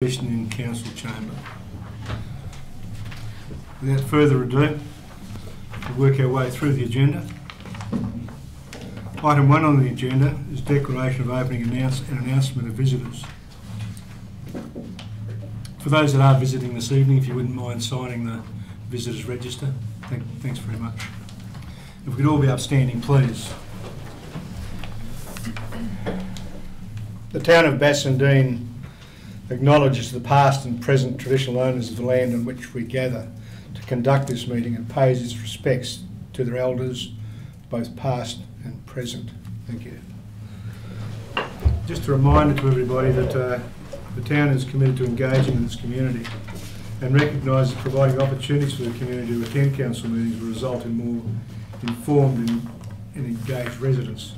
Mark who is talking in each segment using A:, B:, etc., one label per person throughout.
A: In council chamber. Without further ado, we'll work our way through the agenda. Item 1 on the agenda is declaration of opening and announcement of visitors. For those that are visiting this evening, if you wouldn't mind signing the visitors register, thanks very much. If we could all be upstanding, please. The town of Bassendean acknowledges the past and present traditional owners of the land on which we gather to conduct this meeting and pays its respects to their elders, both past and present. Thank you. Just a reminder to everybody that the town is committed to engaging with its community and recognises providing opportunities for the community to attend council meetings will result in more informed and engaged residents.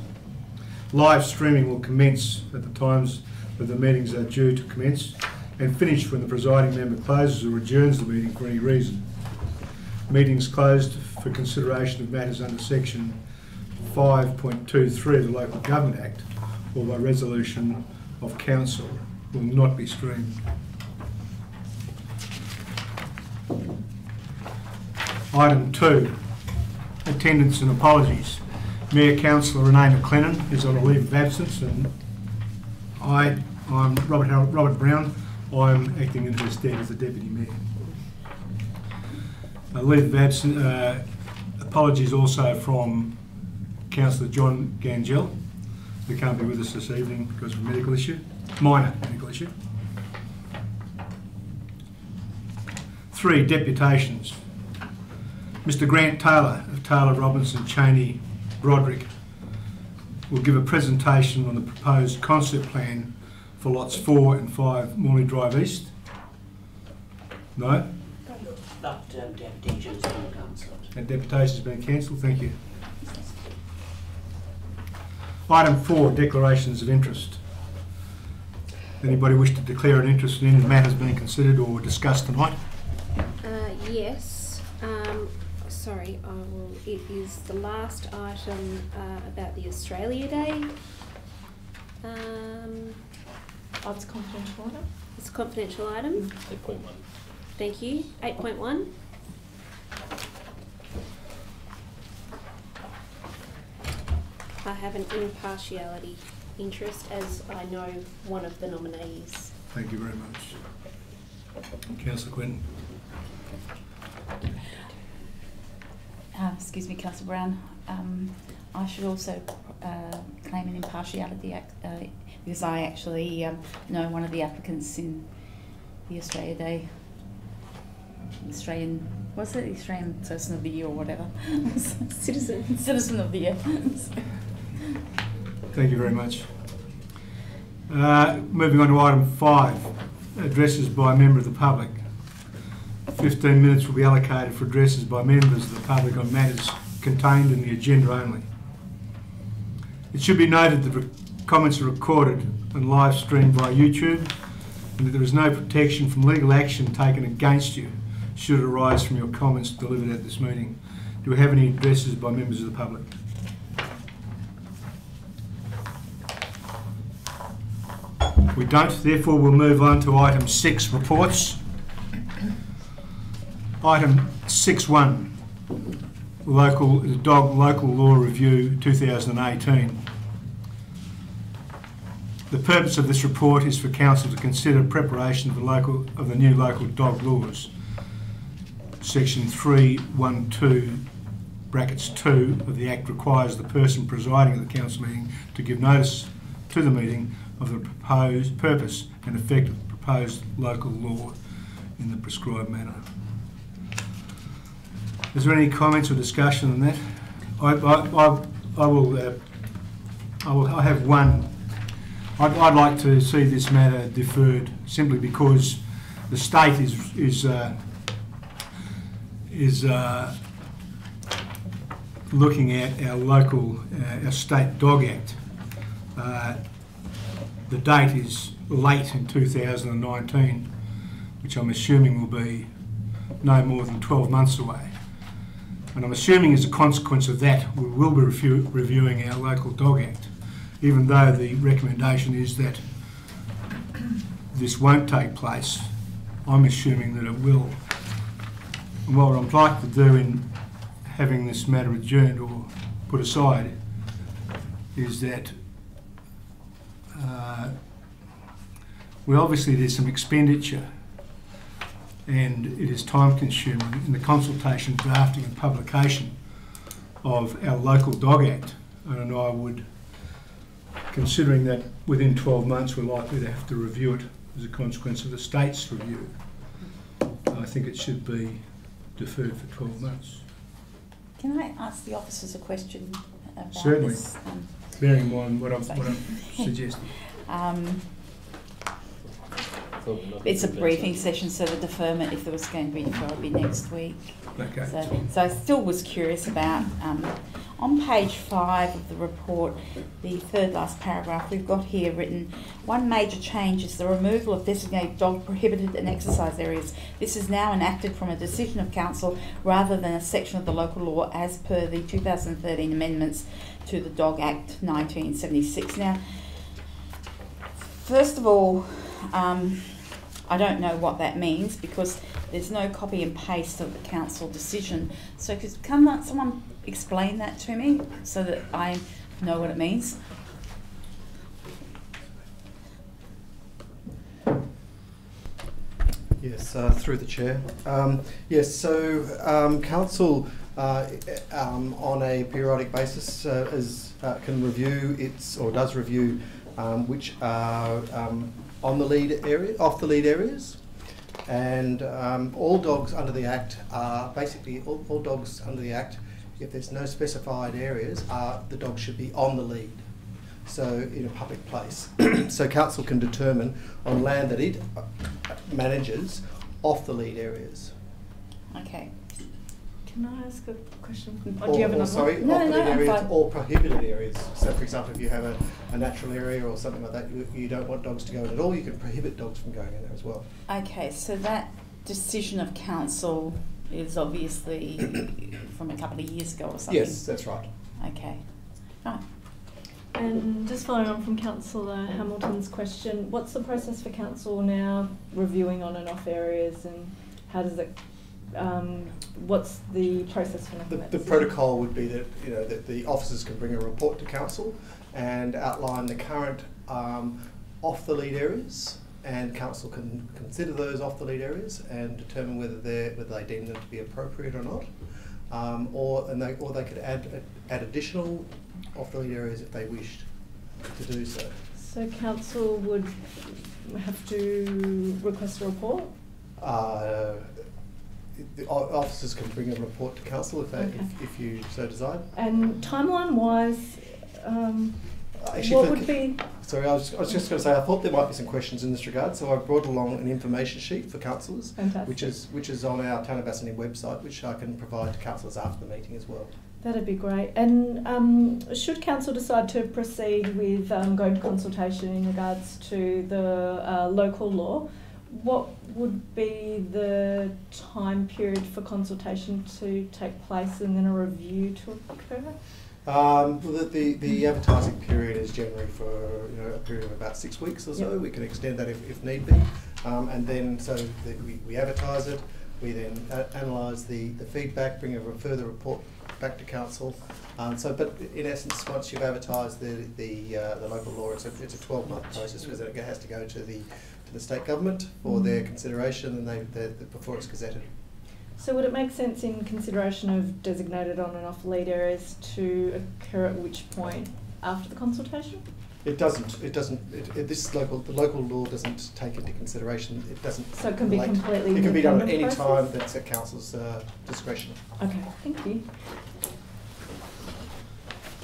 A: Live streaming will commence at the times that the meetings are due to commence and finish when the presiding member closes or adjourns the meeting for any reason. Meetings closed for consideration of matters under section 5.23 of the Local Government Act or by resolution of council will not be streamed. Item 2, attendance and apologies. Mayor Councillor Renee McLennan is on a leave of absence and I'm Robert Brown. I'm acting in her stead as the Deputy Mayor. Leave of absence, apologies also from Councillor John Gangel, who can't be with us this evening because of a medical issue, minor medical issue. 3, deputations. Mr Grant Taylor of Taylor, Robinson, Cheney, Broderick will give a presentation on the proposed concept plan for lots 4 and 5 Morley Drive East. No?
B: That deputation's been cancelled.
A: That deputation's been cancelled, thank you. Item 4, declarations of interest. Anybody wish to declare an interest in any matters being considered or discussed tonight?
C: Yes. Sorry, it is the last item about the Australia Day.
D: Oh, it's a confidential item?
C: It's a confidential item.
E: 8.1.
C: Thank you. 8.1. I have an impartiality interest as I know one of the nominees.
A: Thank you very much. Councillor Quinn.
D: Excuse me, Councillor Brown. I should also claim an impartiality because I actually know one of the applicants in the Australia Day. Australian Person of the Year or whatever. Citizen of the Year.
A: Thank you very much. Moving on to item 5, addresses by a member of the public. 15 minutes will be allocated for addresses by members of the public on matters contained in the agenda only. It should be noted that comments are recorded and live streamed via YouTube and that there is no protection from legal action taken against you should it arise from your comments delivered at this meeting. Do we have any addresses by members of the public? We don't, therefore we'll move on to item 6, reports. Item 6.1, Dog Local Law Review 2018. The purpose of this report is for Council to consider preparation of the new local dog laws. Section 312 brackets 2 of the Act requires the person presiding at the Council meeting to give notice to the meeting of the proposed purpose and effect of the proposed local law in the prescribed manner. Is there any comments or discussion on that? I have one. I'd like to see this matter deferred simply because the state is looking at our state dog act. The date is late in 2019, which I'm assuming will be no more than 12 months away. And I'm assuming as a consequence of that, we will be reviewing our local dog act, even though the recommendation is that this won't take place, I'm assuming that it will. And what I'd like to do in having this matter adjourned or put aside is that obviously there's some expenditure and it is time consuming in the consultation, drafting and publication of our local Dog Act. And I would, considering that within 12 months we're likely to have to review it as a consequence of the state's review, I think it should be deferred for 12 months.
D: Can I ask the officers a question about
A: Certainly.
D: this?
A: Bearing in mind what I'm suggesting.
D: It's a briefing session, so the deferment, if there was going to be deferral, would be next week.
A: Okay.
D: So I still was curious about, on page 5 of the report, the third last paragraph, we've got here written, one major change is the removal of designated dog prohibited and exercise areas. This is now enacted from a decision of council rather than a section of the local law as per the 2013 amendments to the Dog Act 1976. Now, first of all, I don't know what that means because there's no copy and paste of the council decision. So can someone explain that to me so that I know what it means?
E: Yes, through the chair. Yes, so council on a periodic basis can review does review which are on the lead area, off the lead areas, and all dogs under the Act are basically all dogs under the Act. If there's no specified areas, the dog should be on the lead, so in a public place. So council can determine on land that it manages off the lead areas.
D: Okay.
F: Can I ask a question?
E: Or,
F: Do you have another
E: sorry,
F: one?
E: off the lead
D: I'm
E: areas
D: fine.
E: or prohibited areas. So, for example, if you have a natural area or something like that, you don't want dogs to go in at all, you can prohibit dogs from going in there as well.
D: Okay, so that decision of council is obviously from a couple of years ago or something?
E: Yes, that's right.
D: Okay. Right.
F: And just following on from Councillor Hamilton's question, what's the process for council now reviewing on and off areas, and how does it? What's the process for making that
E: The
F: decision?
E: protocol would be that that the officers can bring a report to council and outline the current off the lead areas, and council can consider those off the lead areas and determine whether they deem them to be appropriate or not, or they could add additional off the lead areas if they wished to do so.
F: So council would have to request a report?
E: The officers can bring a report to council if you so desire.
F: And timeline-wise,
E: Actually,
F: what would be?
E: Sorry, I was just going to say I thought there might be some questions in this regard, so I brought along an information sheet for councillors, which is on our Town of Bassendean website, which I can provide to councillors after the meeting as well.
F: That'd be great. And should council decide to proceed with going to consultation in regards to the local law, what would be the time period for consultation to take place and then a review to occur?
E: The advertising period is generally for a period of about 6 weeks or so. Yep. We can extend that if need be, and then we advertise it. We then analyse the feedback, bring a further report back to council. But in essence, once you've advertised the local law, it's a 12-month process because it has to go to the state government for their consideration, and before it's gazetted.
F: So would it make sense in consideration of designated on and off lead areas to occur at which point after the consultation?
E: It doesn't. The local law doesn't take into consideration. It doesn't.
F: So it can be completely.
E: It can be done at any
F: process?
E: time. That's at council's discretion.
F: Okay, thank you.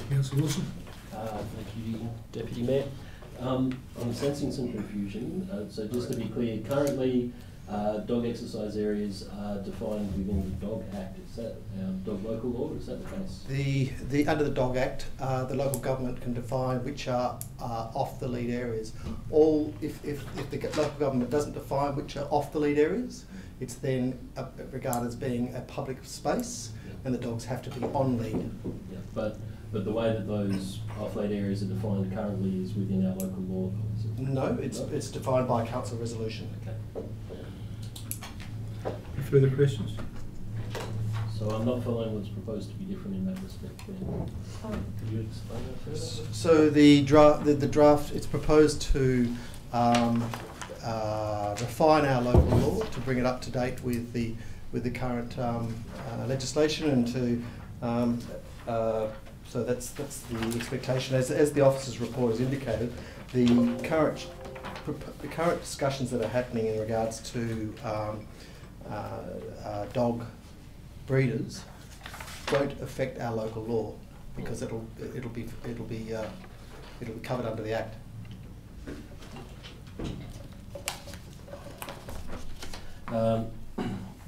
A: Councillor Wilson.
G: Thank you, Deputy Mayor. I'm sensing some confusion. So just to be clear, currently dog exercise areas are defined within the Dog Act. Is that our dog local law, or is that the case?
E: Under the Dog Act, the local government can define which are off the lead areas. If the local government doesn't define which are off the lead areas, it's then regarded as being a public space, and the dogs have to be on lead.
G: Yeah, but But the way that those off-lead areas are defined currently is within our local law. Is it?
E: No, it's defined by council resolution.
G: Okay.
A: Any further questions?
G: So I'm not following what's proposed to be different in that respect. Then. Could you explain that further?
E: So the draft, it's proposed to refine our local law to bring it up to date with the current legislation, and to so that's the expectation. As the officer's report has indicated, the current discussions that are happening in regards to dog breeders won't affect our local law, because it'll be covered under the Act.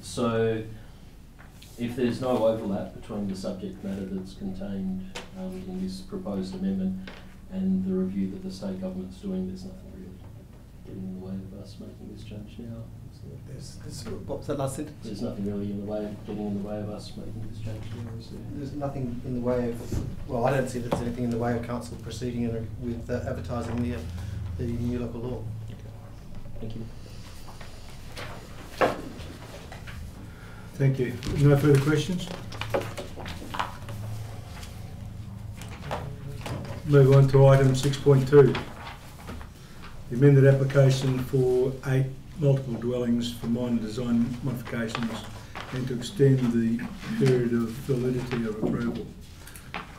G: So, if there's no overlap between the subject matter that's contained in this proposed amendment and the review that the state government's doing, there's nothing really getting in the way of us making this change now.
E: What was that last sentence?
G: There's nothing really in the way of getting in the way of us making this change now, is there?
E: There's nothing in the way of, well, I don't see there's anything in the way of council proceeding with advertising the new local law.
G: Thank you.
A: Thank you. No further questions? Move on to item 6.2. The amended application for 8 multiple dwellings for minor design modifications and to extend the period of validity of approval.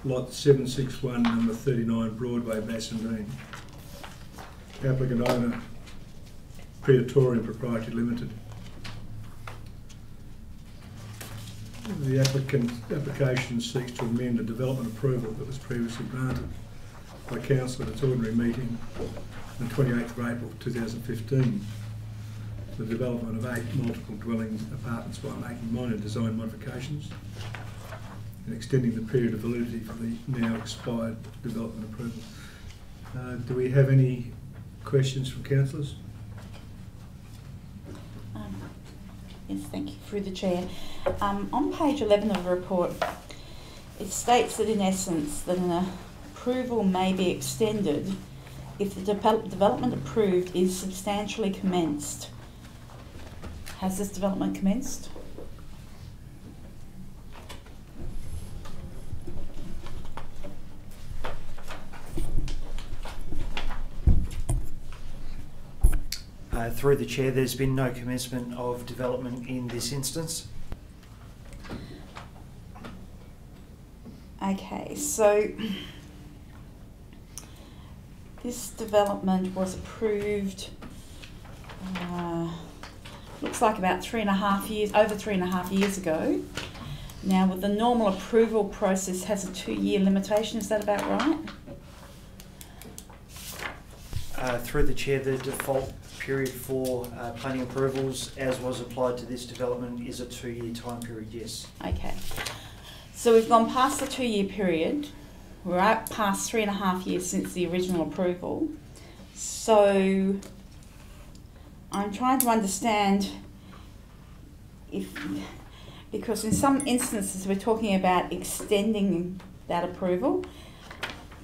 A: Lot 761, number 39, Broadway, Bassendean. Applicant owner, Praetorian Proprietary Limited. The application seeks to amend a development approval that was previously granted by Council at its ordinary meeting on 28th of April 2015. The development of 8 multiple dwelling apartments by making minor design modifications and extending the period of validity for the now expired development approval. Do we have any questions from councillors?
D: Yes, thank you. Through the chair. On page 11 of the report, it states that in essence that an approval may be extended if the development approved is substantially commenced. Has this development commenced?
H: Through the chair, there's been no commencement of development in this instance.
D: Okay, so this development was approved, looks like about 3.5 years, over 3.5 years ago. Now, with the normal approval process has a 2-year limitation, is that about right?
H: Through the chair, the default period for planning approvals, as was applied to this development, is a 2-year time period, yes.
D: Okay. So we've gone past the 2-year period. We're out past 3.5 years since the original approval. So I'm trying to understand because in some instances we're talking about extending that approval,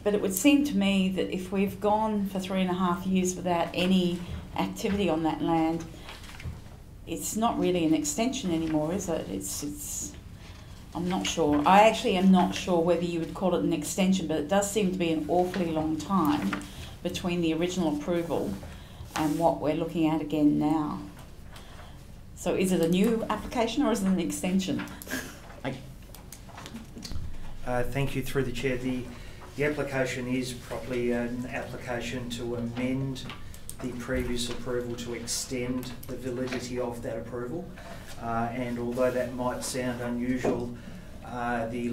D: but it would seem to me that if we've gone for 3.5 years without any activity on that land, it's not really an extension anymore, is it? It's I'm not sure. I actually am not sure whether you would call it an extension, but it does seem to be an awfully long time between the original approval and what we're looking at again now. So is it a new application or is it an extension?
H: Thank you. Through the chair, the application is properly an application to amend the previous approval to extend the validity of that approval. And although that might sound unusual, the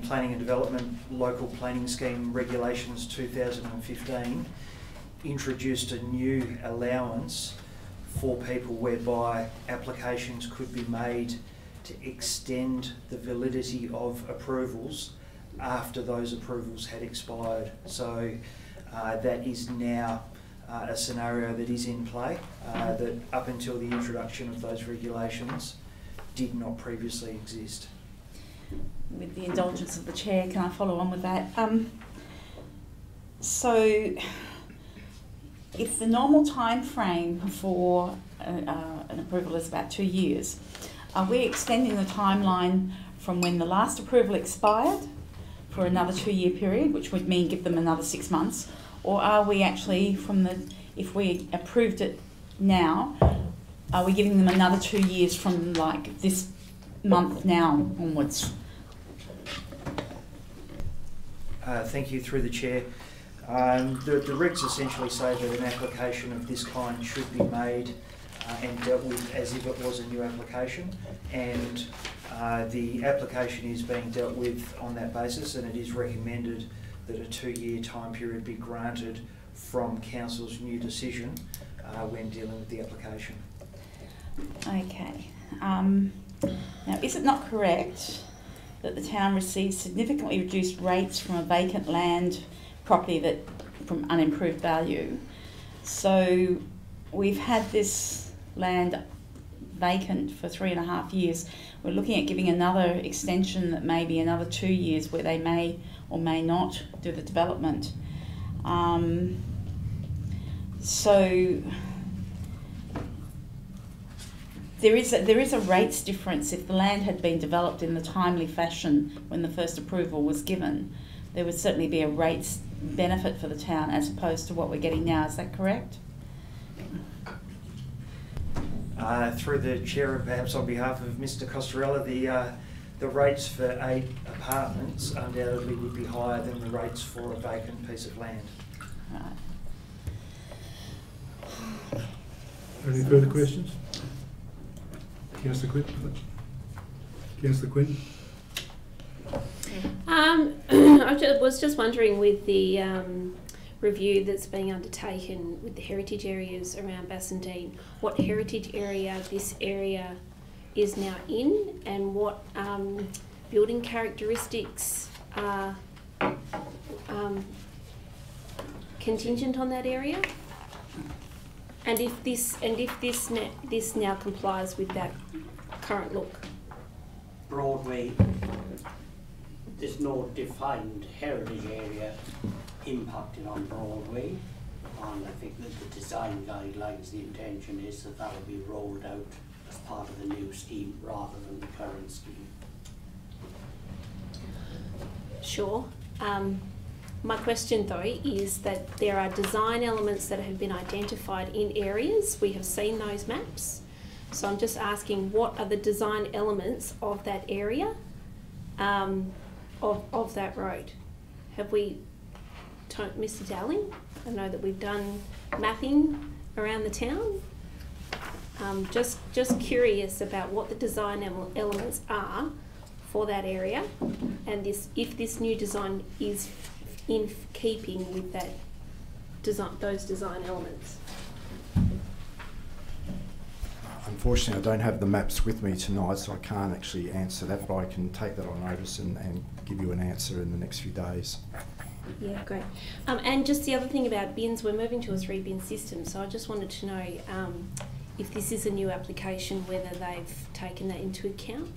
H: Planning and Development Local Planning Scheme Regulations 2015 introduced a new allowance for people whereby applications could be made to extend the validity of approvals after those approvals had expired. So that is now a scenario that is in play, that up until the introduction of those regulations did not previously exist.
D: with the indulgence of the chair, can I follow on with that? So, if the normal time frame for an approval is about 2 years, are we extending the timeline from when the last approval expired for another 2-year period, which would mean give them another 6 months, or are we actually if we approved it now, are we giving them another 2 years from like this month now onwards?
H: Thank you, through the chair. The regs essentially say that an application of this kind should be made and dealt with as if it was a new application, and the application is being dealt with on that basis, and it is recommended that a 2-year time period be granted from Council's new decision when dealing with the application.
D: Okay. Now, is it not correct that the town receives significantly reduced rates from a vacant land property from unimproved value? So we've had this land vacant for 3.5 years. We're looking at giving another extension that may be another 2 years where they may or may not do the development. So there is a rates difference. If the land had been developed in the timely fashion when the first approval was given, there would certainly be a rates benefit for the town as opposed to what we're getting now. Is that correct?
H: Through the chair, perhaps on behalf of Mr. Costarella, the rates for 8 apartments undoubtedly would be higher than the rates for a vacant piece of land.
D: Right.
A: Any further questions? Councillor Quinn, please. Councillor Quinn.
C: I was just wondering, with the review that's being undertaken with the heritage areas around Bassendean, what heritage area this area is now in, and what building characteristics are contingent on that area, and if this now complies with that current look.
B: Broadway, there's no defined heritage area impacting on Broadway, and I think that the design guidelines, the intention is that that will be rolled out as part of the new scheme rather than the current scheme.
C: Sure. My question though is that there are design elements that have been identified in areas. We have seen those maps. So I'm just asking, what are the design elements of that area, of that road? Have we, Mr. Dowling, I know that we've done mapping around the town. Just curious about what the design elements are for that area, and if this new design is in keeping with that those design elements.
I: Unfortunately, I don't have the maps with me tonight, so I can't actually answer that, but I can take that on notice and give you an answer in the next few days.
C: Yeah, great. And just the other thing about bins, we're moving to a 3-bin system, so I just wanted to know if this is a new application, whether they've taken that into account.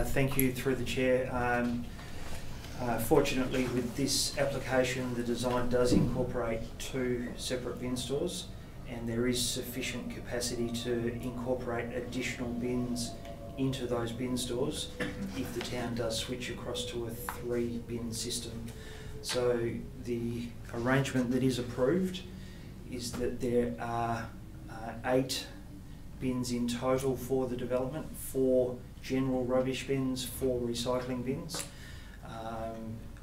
H: Thank you, through the chair. Fortunately, with this application, the design does incorporate 2 separate bin stores, and there is sufficient capacity to incorporate additional bins into those bin stores if the town does switch across to a 3-bin system. So the arrangement that is approved is that there are 8 bins in total for the development, 4 general rubbish bins, 4 recycling bins,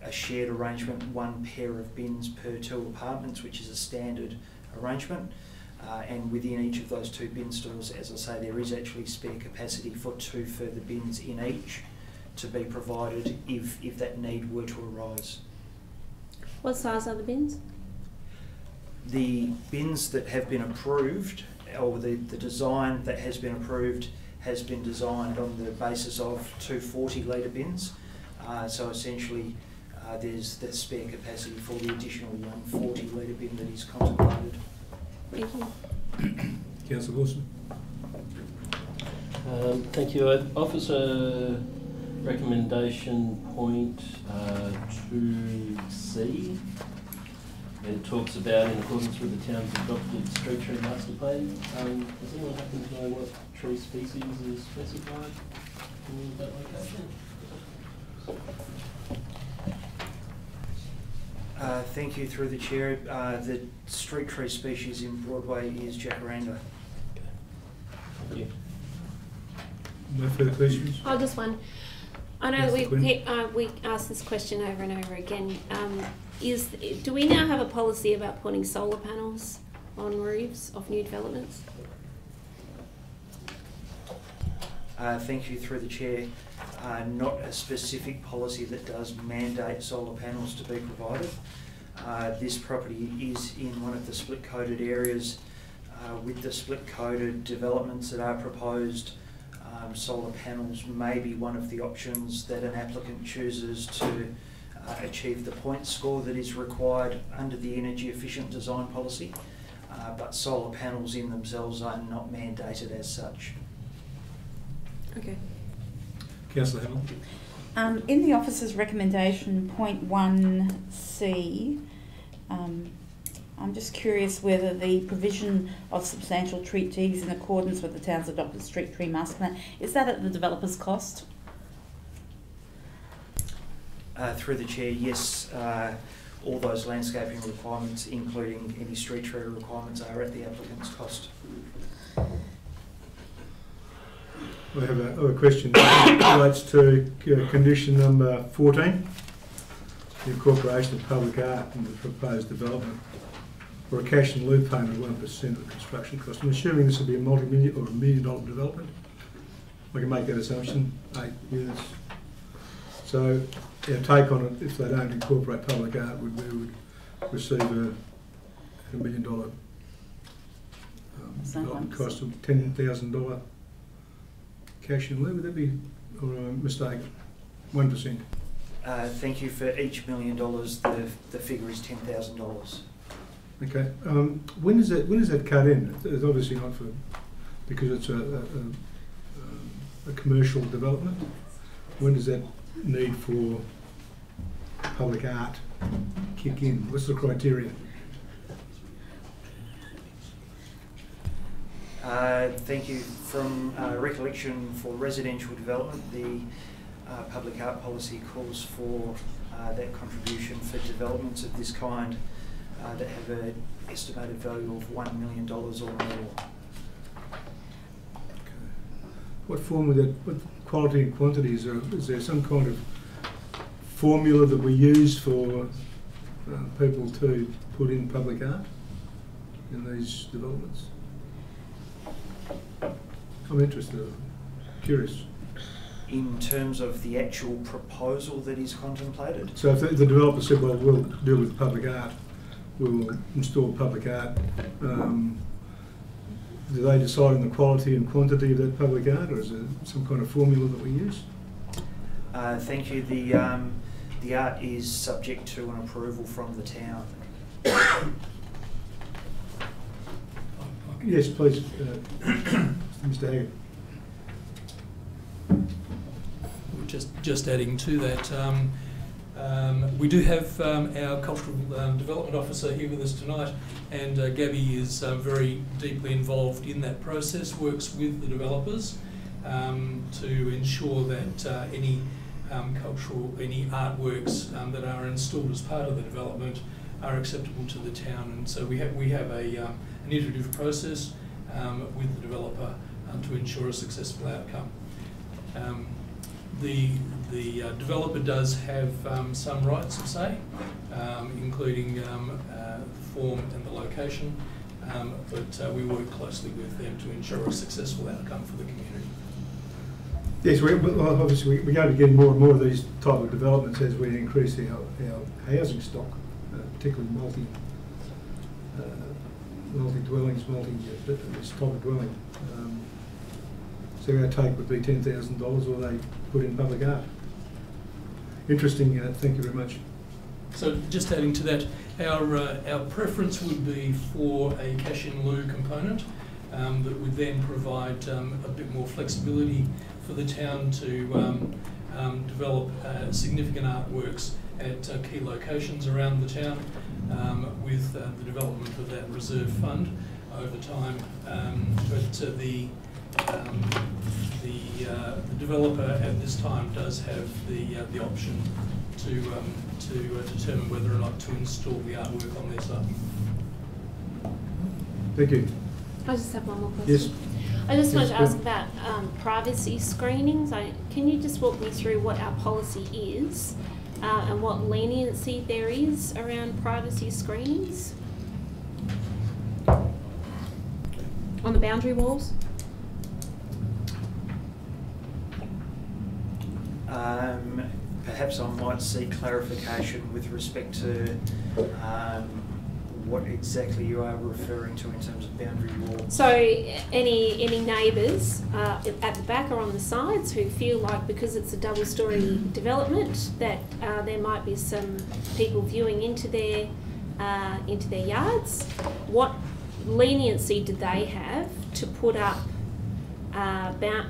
H: a shared arrangement, 1 pair of bins per 2 apartments, which is a standard arrangement, and within each of those 2 bin stores, as I say, there is actually spare capacity for 2 further bins in each to be provided if that need were to arise.
C: What size are the bins?
H: The bins that have been approved, or the design that has been approved, has been designed on the basis of 2 40-litre bins. So essentially, there's the spare capacity for the additional 1 40-litre bin that is contemplated.
C: Thank you.
A: Councillor Wilson.
G: Thank you. Officer recommendation point 2C. It talks about, in accordance with the town's adopted street tree master plan. Does anyone happen to know what tree species is specified in that location?
H: Thank you, through the chair. The street tree species in Broadway is jacaranda.
G: Thank you.
A: No further questions?
C: Oh, just one. I know
A: Yes,
C: we asked this question over and over again. Do we now have a policy about putting solar panels on roofs of new developments?
H: Thank you, through the chair. Not a specific policy that does mandate solar panels to be provided. This property is in one of the split-coded areas. With the split-coded developments that are proposed, solar panels may be one of the options that an applicant chooses to achieve the point score that is required under the energy efficient design policy, but solar panels in themselves are not mandated as such.
C: Okay.
A: Councillor Hamilton.
D: In the officer's recommendation, point 1C, I'm just curious whether the provision of substantial trees in accordance with the town's adopted street tree master plan, is that at the developer's cost?
H: Through the chair, yes. All those landscaping requirements, including any street tree requirements, are at the applicant's cost.
A: I have a question that relates to condition number 14, the incorporation of public art in the proposed development, or a cash in lieu payment of 1% of the construction cost. I'm assuming this will be a multi-million or $1 million development. I can make that assumption, 8 units. So our take on it, if they don't incorporate public art, we would receive a $1 million development cost of $10,000 cash in lieu. Would that be a mistake? 1%.
H: Thank you. For each $1 million, the figure is $10,000.
A: Okay. When is that cut in? It's obviously not for because it's a commercial development. When does that need for public art kick in? What's the criteria?
H: Thank you. From recollection, for residential development, the public art policy calls for that contribution for developments of this kind that have an estimated value of $1 million or more.
A: Okay. What form of that? What quality and quantity is there? Is there some kind of formula that we use for people to put in public art in these developments? I'm interested, curious.
H: In terms of the actual proposal that is contemplated?
A: So if the developer said, well, we'll deal with public art, we'll install public art, do they decide on the quality and quantity of that public art, or is there some kind of formula that we use?
H: Thank you. The art is subject to an approval from the town.
A: Yes, please, Mr. Haggard.
J: Just adding to that, we do have our cultural development officer here with us tonight, and Gabby is very deeply involved in that process, works with the developers to ensure that any any artworks that are installed as part of the development are acceptable to the town. And so we have an iterative process with the developer to ensure a successful outcome. The developer does have some rights of say, including the form and the location, but we work closely with them to ensure a successful outcome for the community.
A: Yes, obviously we're going to get more and more of these type of developments as we increase our housing stock, particularly multi-dwellings, this type of dwelling. So our take would be $10,000, or they put in public art. Interesting. Thank you very much.
J: So just adding to that, our preference would be for a cash in lieu component. that would then provide a bit more flexibility for the town to develop significant artworks at key locations around the town with the development of that reserve fund over time. But the developer at this time does have the option to determine whether or not to install the artwork on their site.
A: Thank you.
C: I just have one more question.
A: Yes.
C: I just wanted
A: Yes,
C: to ask about privacy screenings. Can you just walk me through what our policy is and what leniency there is around privacy screenings? On the boundary walls?
H: Perhaps I might seek clarification with respect to what exactly you are referring to in terms of boundary walls.
C: So any neighbours at the back or on the sides who feel like, because it's a double-storey development, that there might be some people viewing into their yards, what leniency do they have to put up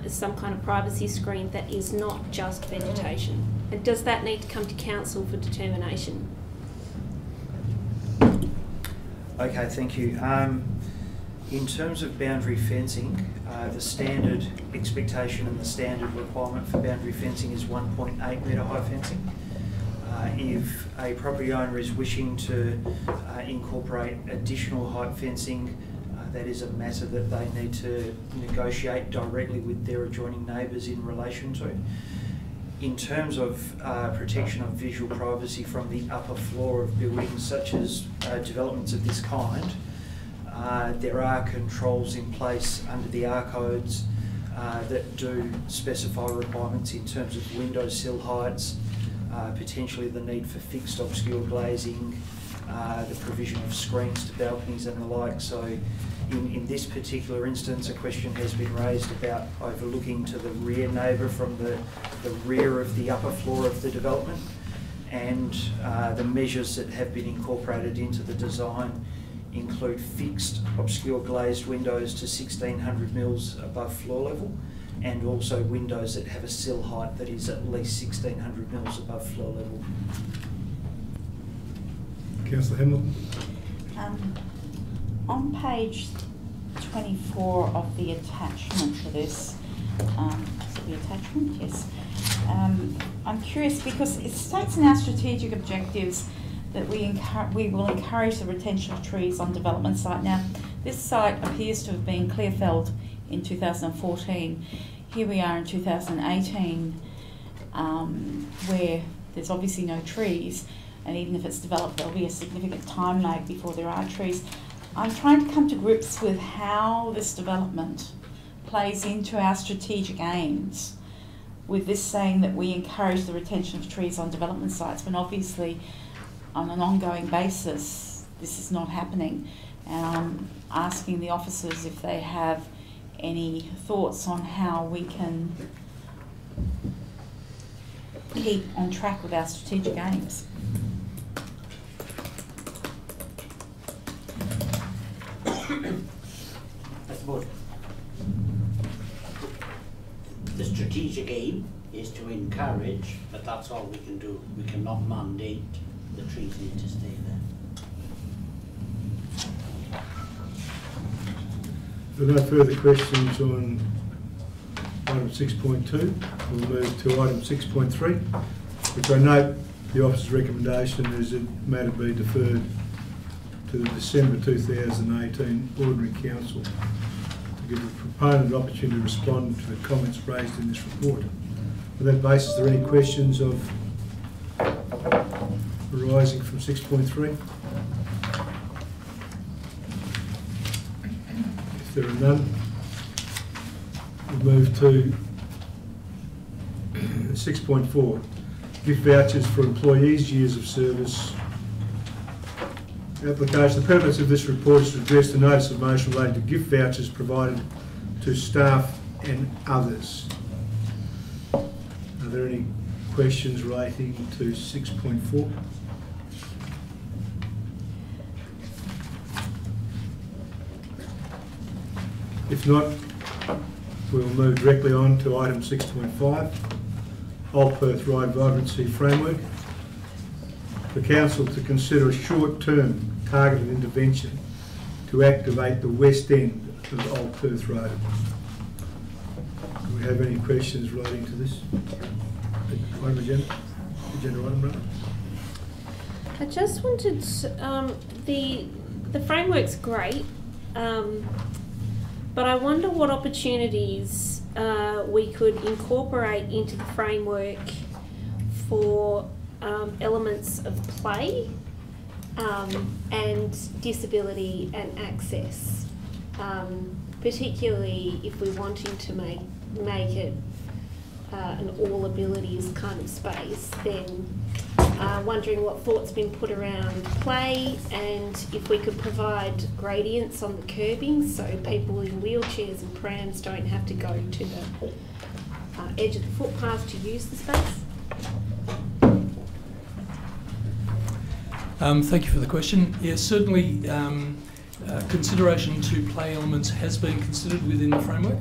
C: some kind of privacy screen that is not just vegetation? And does that need to come to council for determination?
H: Okay, thank you. In terms of boundary fencing, the standard expectation and the standard requirement for boundary fencing is 1.8 metre high fencing. If a property owner is wishing to incorporate additional height fencing, that is a matter that they need to negotiate directly with their adjoining neighbours in relation to. In terms of protection of visual privacy from the upper floor of buildings such as developments of this kind, there are controls in place under the R codes that do specify requirements in terms of window sill heights, potentially the need for fixed obscure glazing, the provision of screens to balconies and the like. So in this particular instance, a question has been raised about overlooking to the rear neighbour from the rear of the upper floor of the development, and the measures that have been incorporated into the design include fixed obscure glazed windows to 1600 mils above floor level, and also windows that have a sill height that is at least 1600 mils above floor level.
A: Councillor Hamilton.
D: On page 24 of the attachment to this, is it the attachment? Yes. I'm curious because it states in our strategic objectives that we will encourage the retention of trees on development site. Now, this site appears to have been clear-felled in 2014. Here we are in 2018, where there's obviously no trees, and even if it's developed, there'll be a significant time lag before there are trees. I'm trying to come to grips with how this development plays into our strategic aims, with this saying that we encourage the retention of trees on development sites, when obviously on an ongoing basis this is not happening. And I'm asking the officers if they have any thoughts on how we can keep on track with our strategic aims.
B: I suppose the strategic aim is to encourage, but that's all we can do. We cannot mandate the trees need to stay there.
A: If there are no further questions on item 6.2, we'll move to item 6.3, which I note the officer's recommendation is that the matter be deferred to the December 2018 Ordinary Council to give the proponent an opportunity to respond to the comments raised in this report. On that basis, are there any questions arising from 6.3? If there are none, we'll move to 6.4, gift vouchers for employees' years of service. Application. The purpose of this report is to address the notice of motion relating to gift vouchers provided to staff and others. Are there any questions relating to 6.4? If not, we'll move directly on to item 6.5, Old Perth Ride Vibrancy Framework. The Council to consider a short-term targeted intervention to activate the west end of Old Perth Road. Do we have any questions relating to this? Item agenda item, right?
C: I just wanted the framework's great, but I wonder what opportunities we could incorporate into the framework for elements of play and disability and access, particularly if we're wanting to make it an all abilities kind of space. Then wondering what thought's been put around play, and if we could provide gradients on the curbing so people in wheelchairs and prams don't have to go to the edge of the footpath to use the space.
J: Thank you for the question. Yes, certainly consideration to play elements has been considered within the framework.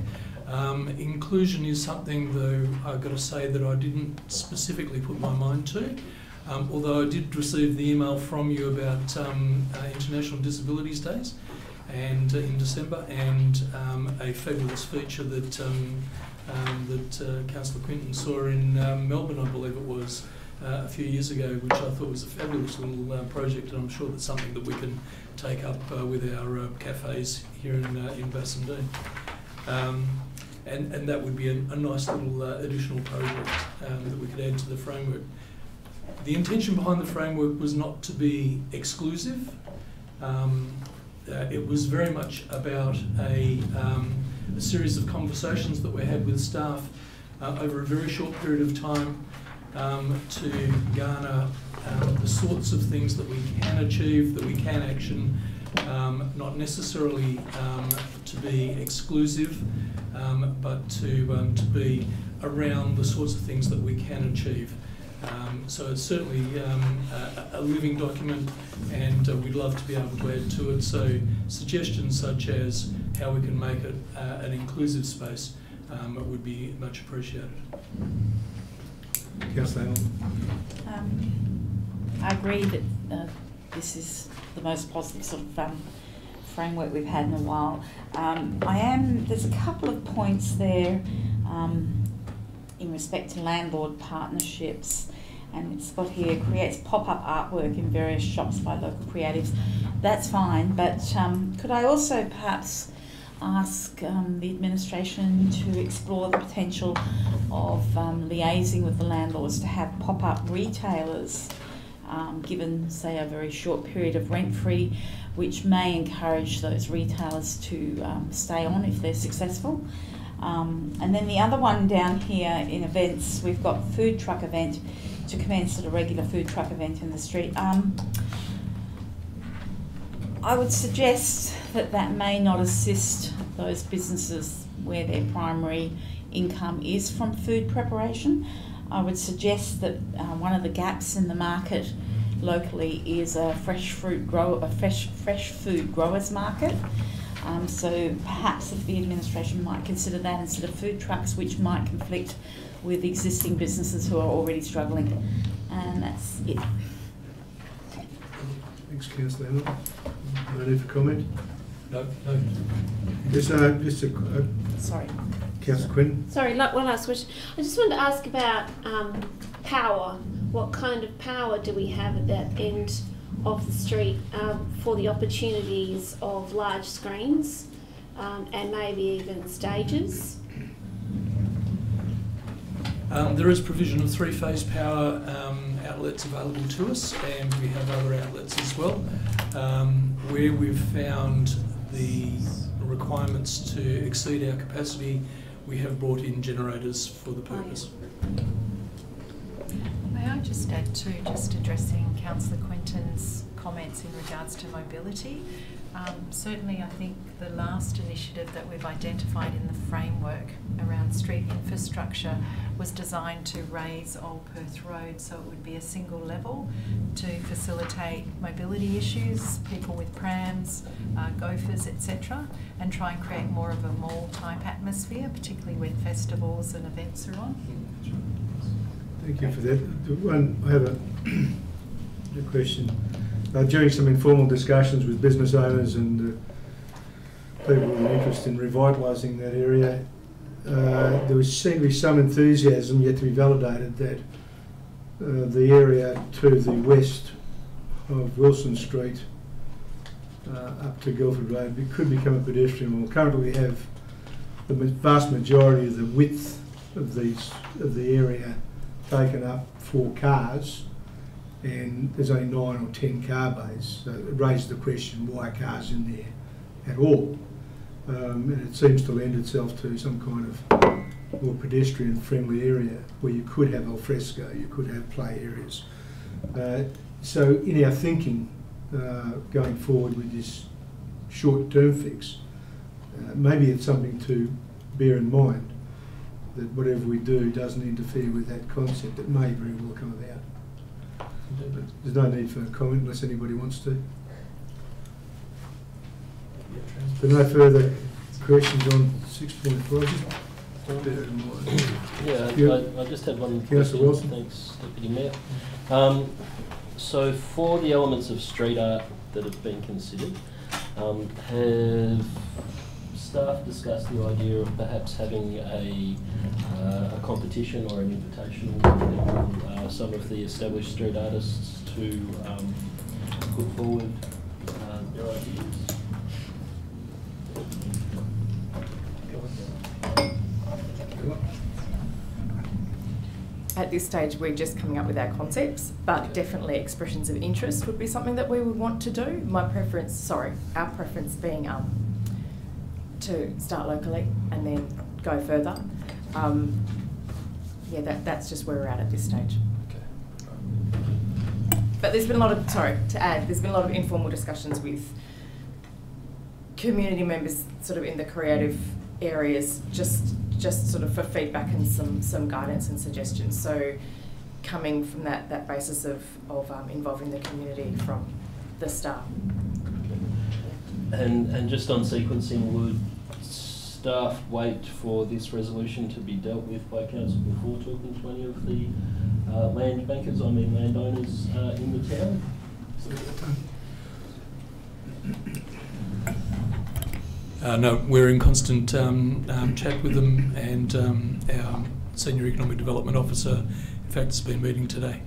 J: Inclusion is something, though, I've got to say that I didn't specifically put my mind to, although I did receive the email from you about International Disabilities Days and in December, and a fabulous feature that Councillor Quinton saw in Melbourne, I believe it was, a few years ago, which I thought was a fabulous little project, and I'm sure that's something that we can take up with our cafes here in Bassendean. And that would be a nice little additional project that we could add to the framework. The intention behind the framework was not to be exclusive. It was very much about a series of conversations that we had with staff over a very short period of time to garner the sorts of things that we can achieve, that we can action, not necessarily to be exclusive, but to be around the sorts of things that we can achieve. So it's certainly a living document, and we'd love to be able to add to it. So suggestions such as how we can make it an inclusive space would be much appreciated.
A: Councillor
D: I agree that this is the most positive sort of framework we've had in a while. There's a couple of points there in respect to landlord partnerships, and it's got here, creates pop-up artwork in various shops by local creatives. That's fine, but could I also perhaps ask the administration to explore the potential of liaising with the landlords to have pop-up retailers given, say, a very short period of rent-free, which may encourage those retailers to stay on if they're successful. And then the other one down here in events, we've got food truck event to commence at a regular food truck event in the street. I would suggest that that may not assist those businesses where their primary income is from food preparation. I would suggest that one of the gaps in the market locally is a fresh food growers market. So perhaps if the administration might consider that instead of food trucks, which might conflict with existing businesses who are already struggling. And that's it.
A: Thanks, Councillor Allen. No need for comment?
J: No.
A: Sorry. Councillor Quinn.
C: Sorry, one last question. I just wanted to ask about power. What kind of power do we have at that end of the street for the opportunities of large screens and maybe even stages?
J: There is provision of three-phase power outlets available to us, and we have other outlets as well. Where we've found the requirements to exceed our capacity, we have brought in generators for the purpose.
K: May I just add to, just addressing Councillor Quinton's comments in regards to mobility. Certainly I think the last initiative that we've identified in the framework around street infrastructure was designed to raise Old Perth Road so it would be a single level to facilitate mobility issues, people with prams, gophers, etc., and try and create more of a mall type atmosphere, particularly when festivals and events are on.
A: Thank you for that. I have a question. During some informal discussions with business owners and people with an interest in revitalising that area, there seemed to be some enthusiasm, yet to be validated, that the area to the west of Wilson Street up to Guildford Road could become a pedestrian wall. Currently we have the vast majority of the width of the area taken up for cars, and there's only 9 or 10 car bays, so it raises the question, why are cars in there at all? And it seems to lend itself to some kind of more pedestrian friendly area where you could have al fresco, you could have play areas. So in our thinking going forward with this short-term fix, maybe it's something to bear in mind, that whatever we do doesn't interfere with that concept. It may very well come about. There's no need for a comment unless anybody wants to. But no further questions on 6.5.
G: Yeah, I just have one question.
A: Councillor Wilson.
G: Thanks, Deputy Mayor. So for the elements of street art that have been considered, have staff discussed the idea of perhaps having a competition or an invitation for some of the established street artists to put forward their ideas?
L: At this stage, we're just coming up with our concepts, but definitely expressions of interest would be something that we would want to do. Our preference being to start locally and then go further. Yeah, that's just where we're at this stage. Okay. But there's been a lot of, there's been a lot of informal discussions with community members sort of in the creative areas, just sort of for feedback and some guidance and suggestions. So coming from that basis of involving the community from the start.
G: And just on sequencing, would staff wait for this resolution to be dealt with by council before talking to any of the landowners in the town?
J: No, we're in constant chat with them, and our Senior Economic Development Officer, in fact, has been meeting today.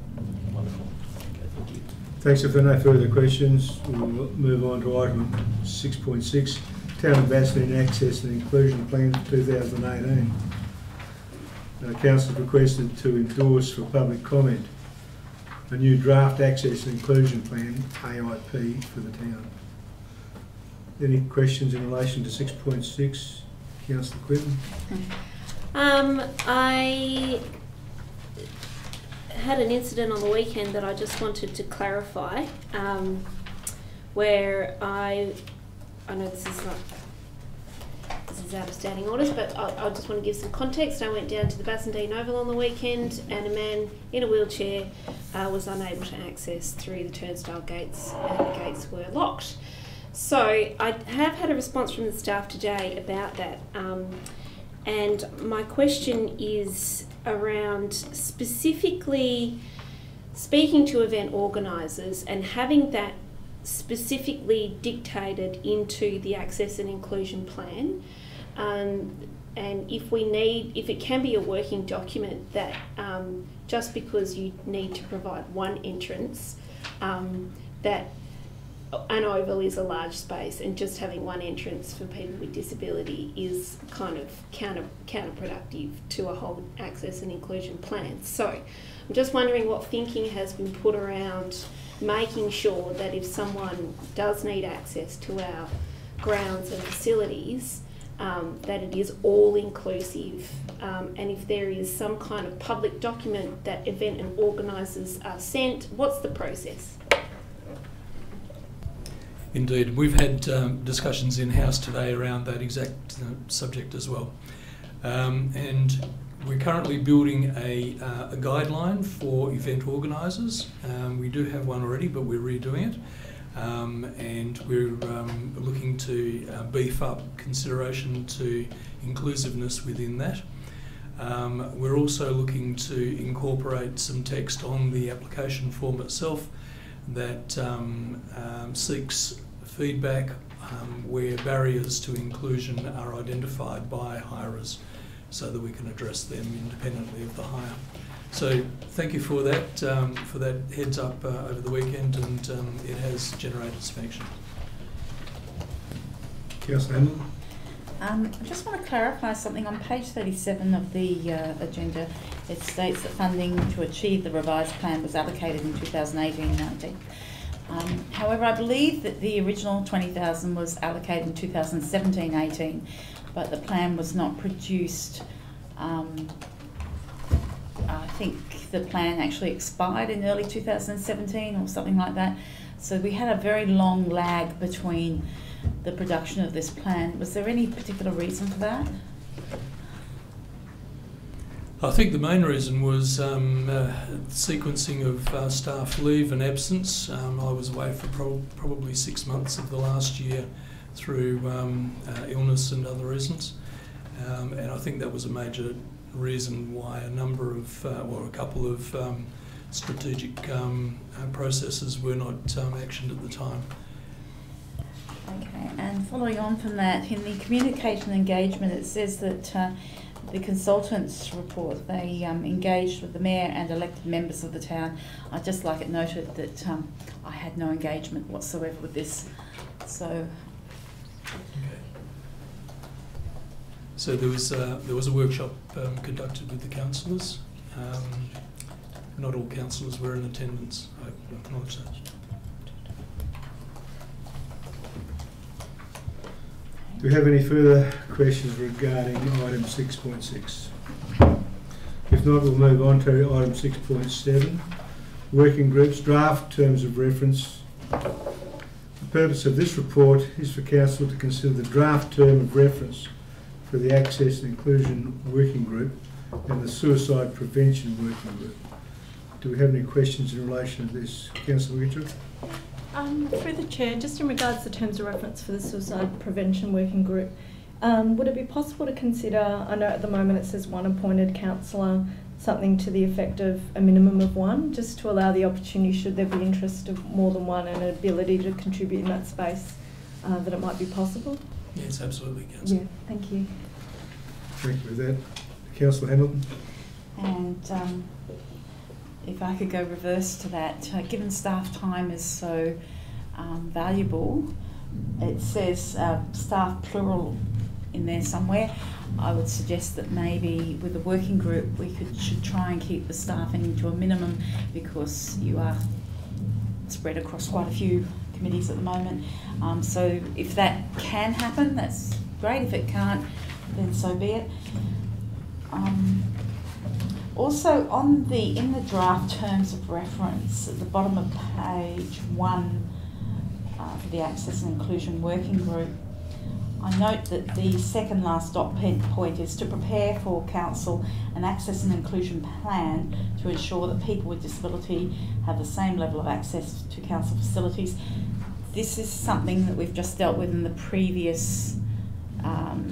G: Wonderful. Okay, thank you.
A: Thanks. If there are no further questions, we'll move on to item 6.6, Town of Bassendean Access and Inclusion Plan for 2018. Council requested to endorse for public comment a new draft access and inclusion plan, AIP, for the town. Any questions in relation to 6.6? Councillor Quinton?
C: I had an incident on the weekend that I just wanted to clarify, where I know this is out of standing orders, but I just want to give some context. I went down to the Bassendean Oval on the weekend, and a man in a wheelchair was unable to access through the turnstile gates, and the gates were locked. So I have had a response from the staff today about that, and my question is around specifically speaking to event organisers and having that specifically dictated into the access and inclusion plan, and if it can be a working document that just because you need to provide one entrance, that an oval is a large space, and just having one entrance for people with disability is kind of counterproductive to a whole access and inclusion plan. So I'm just wondering what thinking has been put around making sure that if someone does need access to our grounds and facilities, that it is all inclusive, and if there is some kind of public document that event and organisers are sent, what's the process?
J: Indeed. We've had discussions in-house today around that exact subject as well. And we're currently building a guideline for event organisers. We do have one already, but we're redoing it. And we're looking to beef up consideration to inclusiveness within that. We're also looking to incorporate some text on the application form itself that seeks feedback where barriers to inclusion are identified by hirers so that we can address them independently of the hire. So thank you for that heads up over the weekend, and it has generated some action.
A: Councillor Hamilton.
D: I just want to clarify something. On page 37 of the agenda, it states that funding to achieve the revised plan was allocated in 2018-19. However, I believe that the original 20,000 was allocated in 2017-18, but the plan was not produced. I think the plan actually expired in early 2017 or something like that. So we had a very long lag between the production of this plan. Was there any particular reason for that?
J: I think the main reason was sequencing of staff leave and absence. I was away for probably 6 months of the last year through illness and other reasons. And I think that was a major reason why a number of, or a couple of strategic processes were not actioned at the time.
D: Okay, and following on from that, in the communication engagement, it says that the consultants report they engaged with the mayor and elected members of the town. I'd just like it noted that I had no engagement whatsoever with this. So.
J: Okay. So there was a workshop conducted with the councillors. Not all councillors were in attendance. I acknowledge that.
A: Do we have any further questions regarding item 6.6? If not, we'll move on to item 6.7. Working groups, draft terms of reference. The purpose of this report is for Council to consider the draft term of reference for the Access and Inclusion Working Group and the Suicide Prevention Working Group. Do we have any questions in relation to this? Councillor Witcher?
F: Through the Chair, just in regards to terms of reference for the Suicide Prevention Working Group, would it be possible to consider, I know at the moment it says one appointed councillor, something to the effect of a minimum of one, just to allow the opportunity, should there be interest of more than one and an ability to contribute in that space, that it might be possible?
J: Yes, absolutely, Councillor.
F: Yeah, thank you.
A: Thank you for that. Councillor Hamilton?
D: And if I could go reverse to that, given staff time is so valuable, it says staff plural in there somewhere. I would suggest that maybe with the working group we should try and keep the staffing to a minimum, because you are spread across quite a few committees at the moment. So if that can happen, that's great. If it can't, then so be it. Also, in the draft terms of reference at the bottom of page 1 for the Access and Inclusion Working Group, I note that the second last dot point is to prepare for Council an access and inclusion plan to ensure that people with disability have the same level of access to Council facilities. This is something that we've just dealt with in the previous,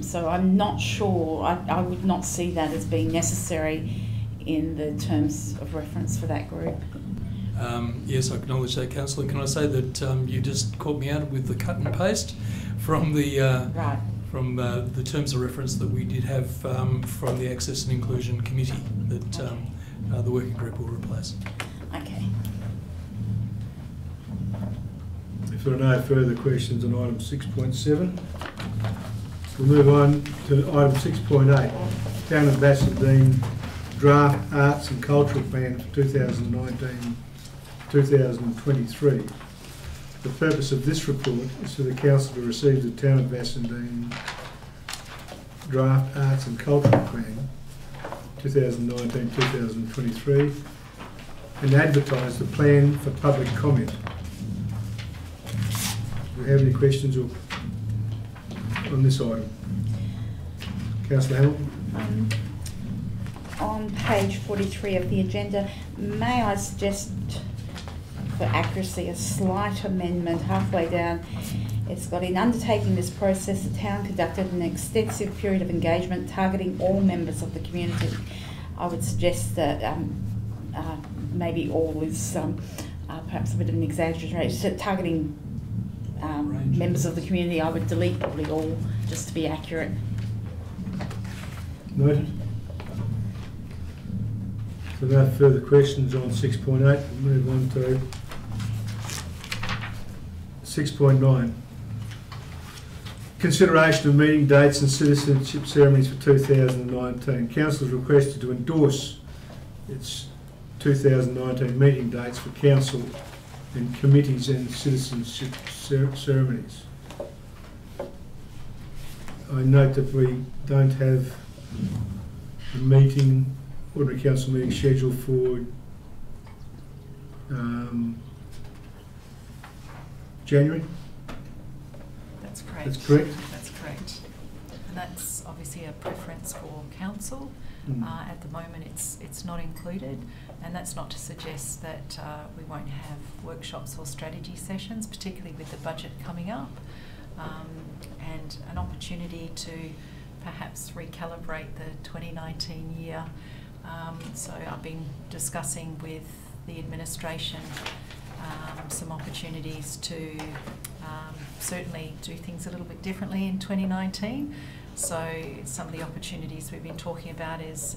D: so I'm not sure, I would not see that as being necessary in the terms of reference for that group.
J: Yes, I acknowledge that, Councillor. Can I say that you just caught me out with the cut and paste from the
D: right.
J: From the terms of reference that we did have from the Access and Inclusion Committee that the working group will replace.
D: Okay.
A: If there are no further questions on item 6.7, we'll move on to item 6.8, Town of Bassendean Draft Arts and Cultural Plan for 2019-2023. The purpose of this report is for the Council to receive the Town of Bassendean Draft Arts and Cultural Plan 2019-2023 and advertise the plan for public comment. Do we have any questions on this item? Councillor Hamilton?
D: On page 43 of the agenda, may I suggest, for accuracy, a slight amendment halfway down. It's got, in undertaking this process, the town conducted an extensive period of engagement targeting all members of the community. I would suggest that maybe all is perhaps a bit of an exaggeration. So targeting members of the community, I would delete probably all, just to be accurate.
A: Noted. So no further questions on 6.8. We'll move on to 6.9. Consideration of meeting dates and citizenship ceremonies for 2019. Council is requested to endorse its 2019 meeting dates for council and committees and citizenship ceremonies. I note that we don't have a meeting, ordinary council meeting scheduled for January.
K: That's correct.
A: That's correct.
K: That's correct. And that's obviously a preference for council. At the moment it's not included, and that's not to suggest that we won't have workshops or strategy sessions, particularly with the budget coming up, and an opportunity to perhaps recalibrate the 2019 year. So I've been discussing with the administration some opportunities to certainly do things a little bit differently in 2019. So some of the opportunities we've been talking about is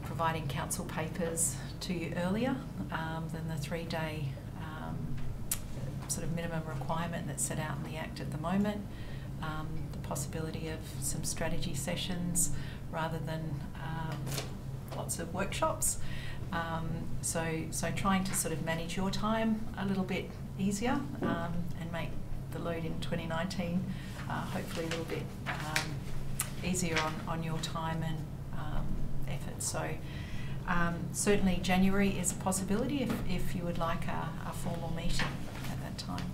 K: providing council papers to you earlier than the 3-day sort of minimum requirement that's set out in the Act at the moment. The possibility of some strategy sessions rather than lots of workshops. So trying to sort of manage your time a little bit easier and make the load in 2019 hopefully a little bit easier on your time and effort. So certainly January is a possibility if you would like a formal meeting at that time.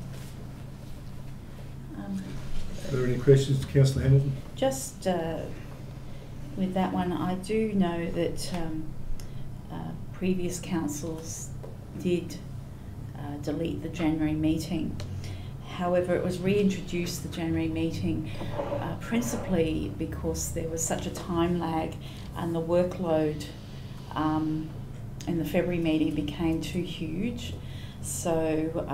A: Are there any questions to Councillor Hamilton?
D: Just with that one, I do know that previous councils did delete the January meeting. However, it was reintroduced, the January meeting, principally because there was such a time lag and the workload in the February meeting became too huge. So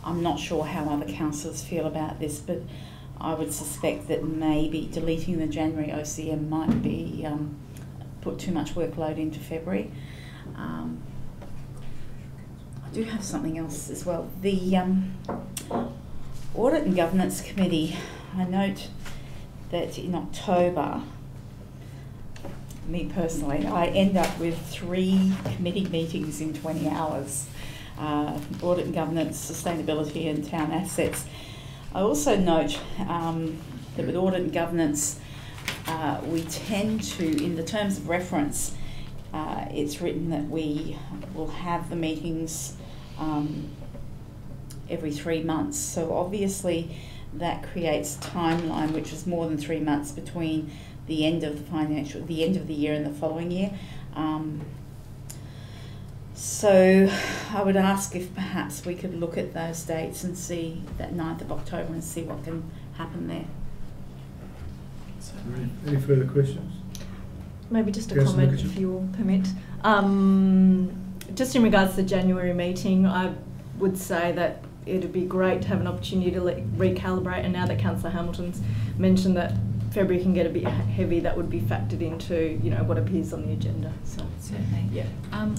D: I'm not sure how other councillors feel about this, but I would suspect that maybe deleting the January OCM might be put too much workload into February. I do have something else as well. The Audit and Governance Committee, I note that in October, me personally, I end up with 3 committee meetings in 20 hours. Audit and Governance, Sustainability and Town Assets. I also note that with Audit and Governance, we tend to, in the terms of reference, it's written that we will have the meetings every 3 months. So obviously that creates a timeline which is more than 3 months between the end of the end of the year and the following year. So I would ask if perhaps we could look at those dates and see that 9th of October and see what can happen there.
A: Any further questions?
F: Maybe just a
A: Yes,
F: comment,
A: Lucas.
F: if you will permit. Just in regards to the January meeting, I would say that it would be great to have an opportunity to recalibrate, and now that Councillor Hamilton's mentioned that February can get a bit heavy, that would be factored into, you know, what appears on the agenda. So
K: certainly.
F: Yeah.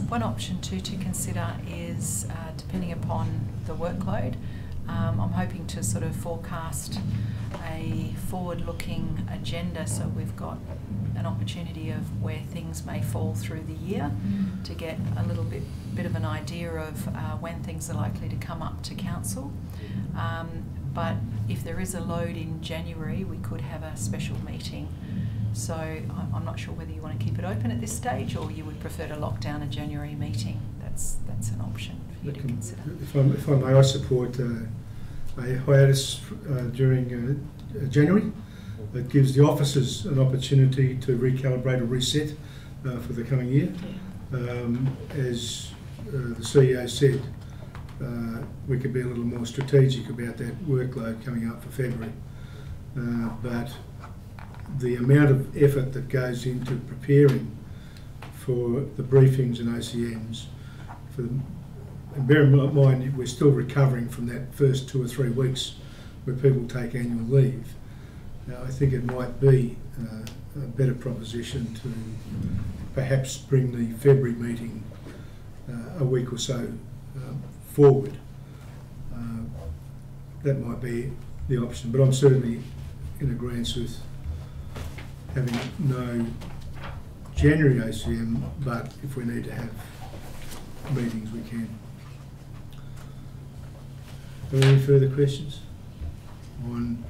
K: One option too to consider is, depending upon the workload, I'm hoping to sort of forecast a forward-looking agenda, so we've got an opportunity of where things may fall through the year to get a little bit of an idea of when things are likely to come up to council. But if there is a load in January, we could have a special meeting. So I'm not sure whether you want to keep it open at this stage or you would prefer to lock down a January meeting. that's an option for you to consider.
A: If I may, I support a hiatus during January. It gives the officers an opportunity to recalibrate or reset for the coming year. As the CEO said, we could be a little more strategic about that workload coming up for February. But the amount of effort that goes into preparing for the briefings and OCMs, and bear in mind we're still recovering from that first 2 or 3 weeks where people take annual leave. I think it might be a better proposition to perhaps bring the February meeting a week or so forward. That might be the option, but I'm certainly in agreement with having no January OCM, but if we need to have meetings, we can. Are there any further questions on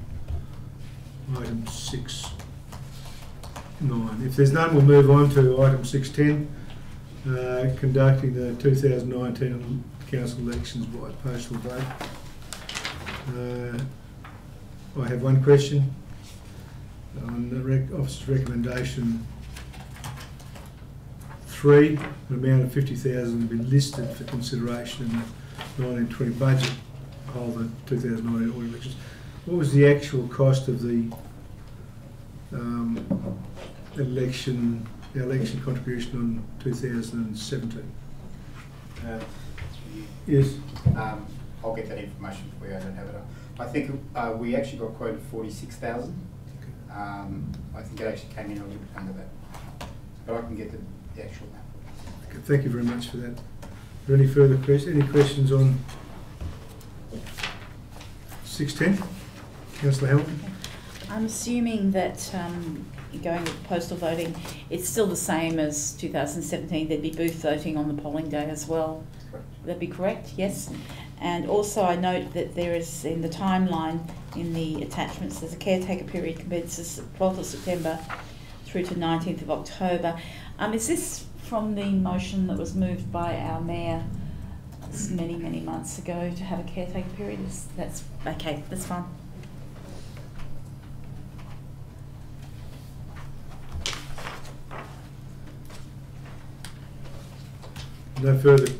A: item 6.9? If there's none, we'll move on to item 6.10, conducting the 2019 council elections by postal vote. I have one question on the officer's recommendation 3. An amount of 50,000 has been listed for consideration in the 1920 budget to hold the 2019 order elections. What was the actual cost of the election contribution on 2017? Yes.
M: I'll get that information for you. I don't have it. I think we actually got quoted 46,000. I think it actually came in a little bit under that, but I can get the actual map.
A: Okay, thank you very much for that. Are there any further questions? Any questions on 6.10? Councillor Hamilton?
D: I'm assuming that going with postal voting, it's still the same as 2017. There'd be booth voting on the polling day as well.
M: Correct.
D: Would that be correct? Yes. And also I note that there is in the timeline in the attachments, there's a caretaker period commences 12th of September through to 19th of October. Is this from the motion that was moved by our mayor many, many months ago to have a caretaker period? That's okay, that's fine.
A: No further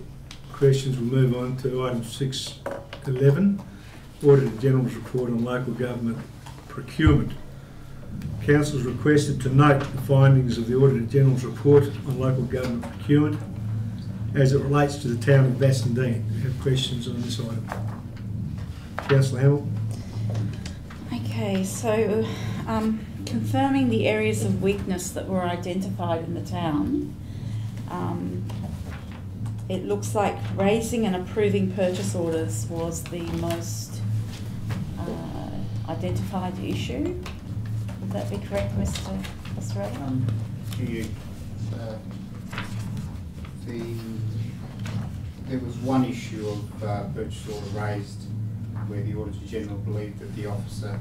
A: questions. We'll move on to item 6.11, Auditor General's report on local government procurement. Council is requested to note the findings of the Auditor General's report on local government procurement as it relates to the town of Bassendean. We have questions on this item. Councillor Hamilton.
D: Okay, so confirming the areas of weakness that were identified in the town, it looks like raising and approving purchase orders was the most identified issue. Would that be correct, Mr. Australia?
M: There was one issue of purchase order raised where the Auditor General believed that the officer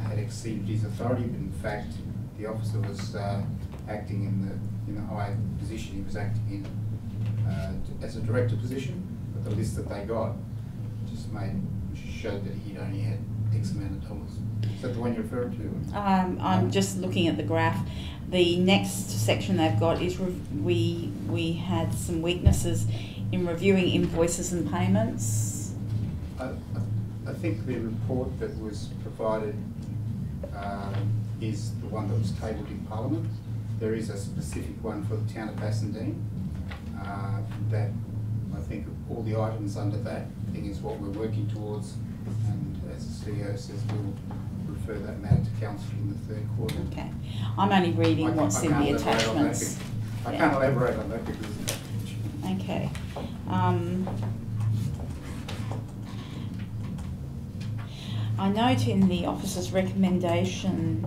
M: had exceeded his authority, but in fact the officer was acting in the high position he was acting in as a director position, but the list that they got just showed that he'd only had X amount of dollars. Is that the one you're referring to?
D: I'm just looking at the graph. The next section they've got is we had some weaknesses in reviewing invoices and payments.
M: I think the report that was provided is the one that was tabled in Parliament. There is a specific one for the town of Bassendean. That I think all the items under that thing is what we're working towards, and as the CEO says, we'll refer that matter to council in the third quarter.
D: Okay, I'm only reading what's in the attachments.
M: I can't elaborate on that because of that.
D: Okay. I note in the officer's recommendation,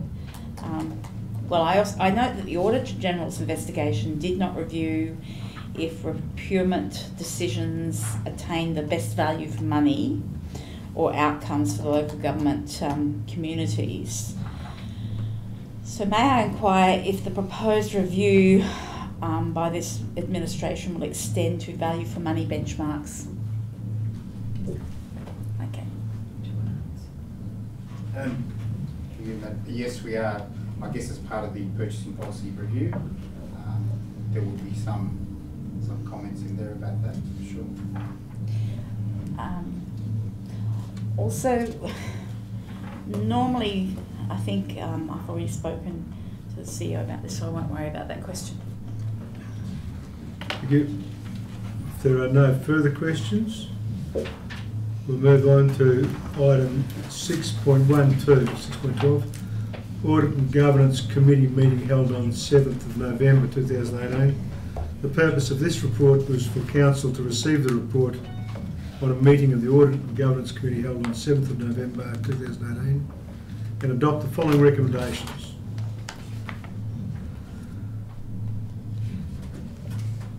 D: I note that the Auditor General's investigation did not review if procurement decisions attain the best value for money or outcomes for the local government communities. So may I inquire if the proposed review by this administration will extend to value for money benchmarks. Okay.
M: Yes, we are. I guess as part of the purchasing policy review, there will be some comments in there about that for sure.
D: Also, normally, I think I've already spoken to the CEO about this, so I won't worry about that question.
A: Thank you. If there are no further questions, we'll move on to item 6.12. Audit and Governance Committee meeting held on 7th of November 2018. The purpose of this report was for Council to receive the report on a meeting of the Audit and Governance Committee held on 7th of November 2018 and adopt the following recommendations.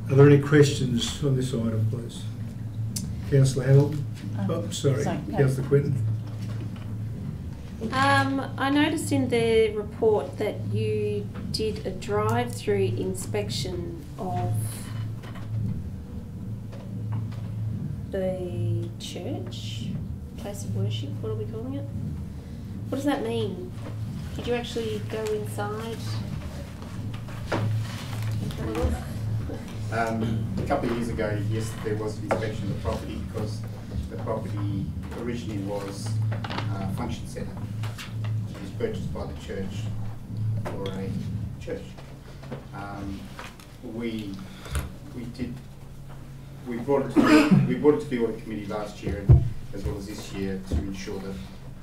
A: Are there any questions on this item, please? Councillor Hamilton? Sorry,
D: no.
A: Councillor Quinton.
C: I noticed in the report that you did a drive-through inspection of the church, place of worship. What are we calling it? What does that mean? Did you actually go inside and have a look?
M: A couple of years ago, yes, there was an inspection of the property because the property originally was a function centre. It was purchased by the church for a church. We brought it to the audit committee last year, as well as this year, to ensure that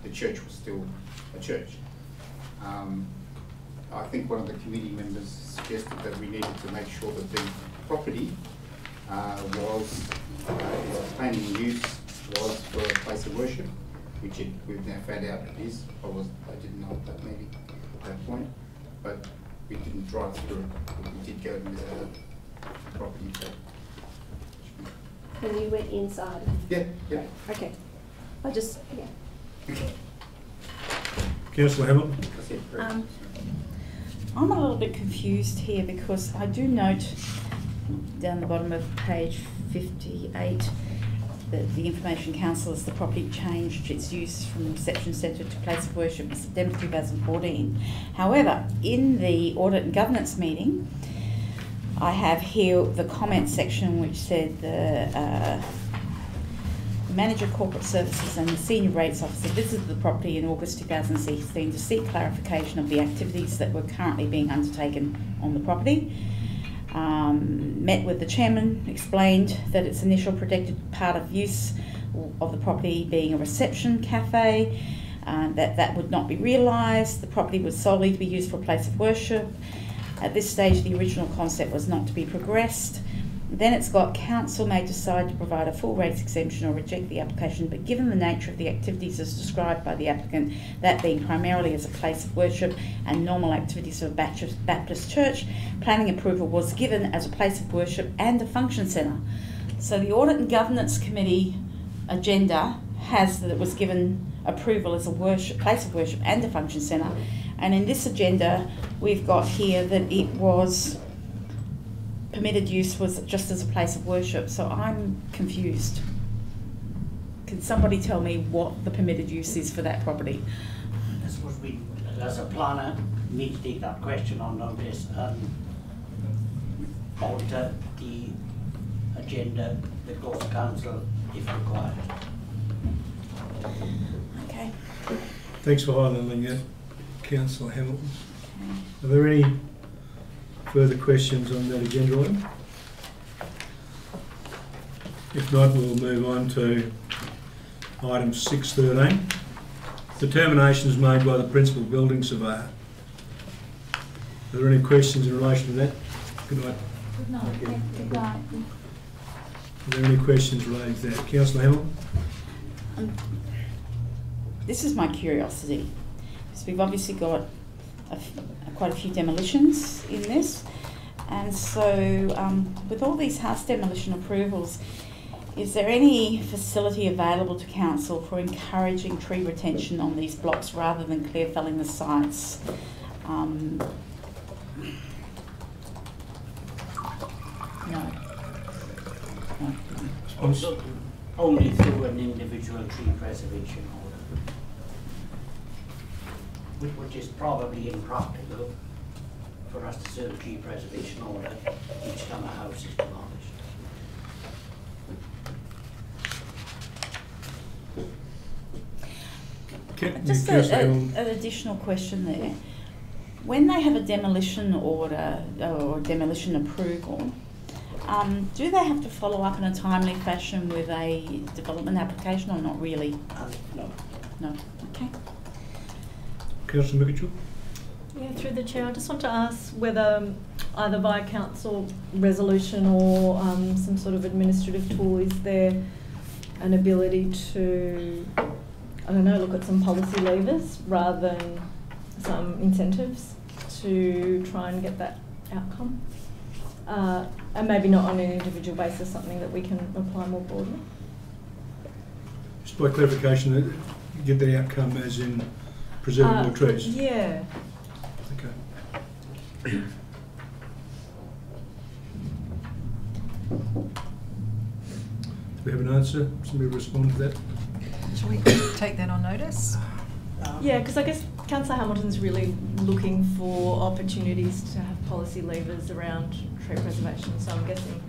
M: the church was still a church. I think one of the committee members suggested that we needed to make sure that the property was its planning and use was for a place of worship, which we've now found out it is. I didn't know at that meeting at that point, but we didn't drive through it. We did go and visit the property.
C: And you went inside?
M: Yeah.
C: Okay. Yeah.
A: Councillor Hamilton?
D: I'm a little bit confused here because I do note down the bottom of page 58 that the Information Council as the property changed its use from reception centre to place of worship in September 2014. However, in the Audit and Governance meeting, I have here the comment section which said the Manager Corporate Services and the Senior Rates Officer visited the property in August 2016 to seek clarification of the activities that were currently being undertaken on the property. Met with the Chairman, explained that its initial predicted part of use of the property being a reception cafe, that would not be realised. The property was solely to be used for a place of worship. At this stage, the original concept was not to be progressed. Then it's got Council may decide to provide a full rates exemption or reject the application, but given the nature of the activities as described by the applicant, that being primarily as a place of worship and normal activities of a Baptist church, planning approval was given as a place of worship and a function centre. So the Audit and Governance Committee agenda has that it was given approval as a place of worship and a function centre, and in this agenda we've got here that it was permitted use was just as a place of worship, so I'm confused. Can somebody tell me what the permitted use is for that property?
B: I suppose we, as a planner, need to take that question on notice and alter the agenda that goes to council if required.
D: Okay.
A: Thanks for highlighting that, Councillor Hamilton. Are there any further questions on that agenda item? If not, we'll move on to item 6.13. Determinations made by the Principal Building Surveyor. Are there any questions in relation to that? Good night.
D: Good night. Good night.
A: Are there any questions relating to that? Councillor Hamilton?
D: This is my curiosity, because we've obviously got quite a few demolitions in this, and so with all these house demolition approvals, is there any facility available to council for encouraging tree retention on these blocks rather than clear felling the sites?
B: only through an individual tree preservation order, which is probably impractical for us to serve a tree preservation order each time a house is demolished.
D: Just an additional question there. When they have a demolition order or demolition approval, do they have to follow up in a timely fashion with a development application or not really?
B: No.
D: No. Okay.
A: Councillor Mitchell?
F: Yeah, through the chair, I just want to ask whether either via council resolution or some sort of administrative tool, is there an ability to, I don't know, look at some policy levers rather than some incentives to try and get that outcome? And maybe not on an individual basis, something that we can apply more broadly.
A: Just by clarification, get the outcome as in preserving more trees?
F: Yeah.
A: Okay. Do we have an answer? Somebody respond to that?
K: Shall we take that on notice?
F: Yeah, because I guess Councillor Hamilton's really looking for opportunities to have policy levers around tree preservation. So I'm guessing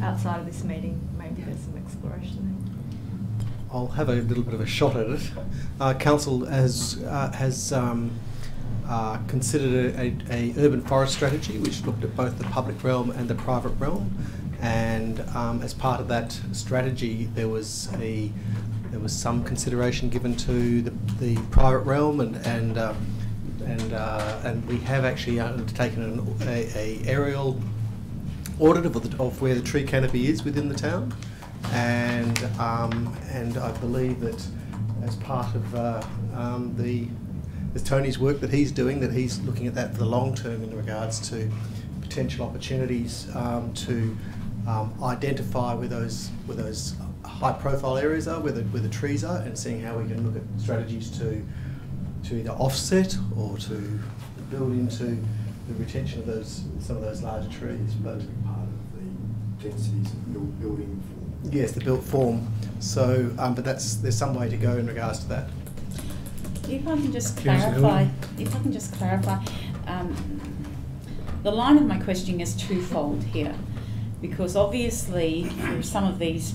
F: outside of this meeting, maybe there's some exploration there.
E: I'll have a little bit of a shot at it. Council has considered a urban forest strategy which looked at both the public realm and the private realm, and as part of that strategy there was some consideration given to the private realm, and we have actually undertaken a aerial audit of where the tree canopy is within the town, and I believe that as part of Tony's work that he's doing, that he's looking at that for the long term in regards to potential opportunities to identify where those high profile areas are, where the trees are, and seeing how we can look at strategies to either offset or to build into the retention of some of those larger trees. But
I: part of the densities of building form.
E: Yes, the built form. So, but there's some way to go in regards to that.
D: If I can just clarify, the line of my questioning is twofold here, because obviously for some of these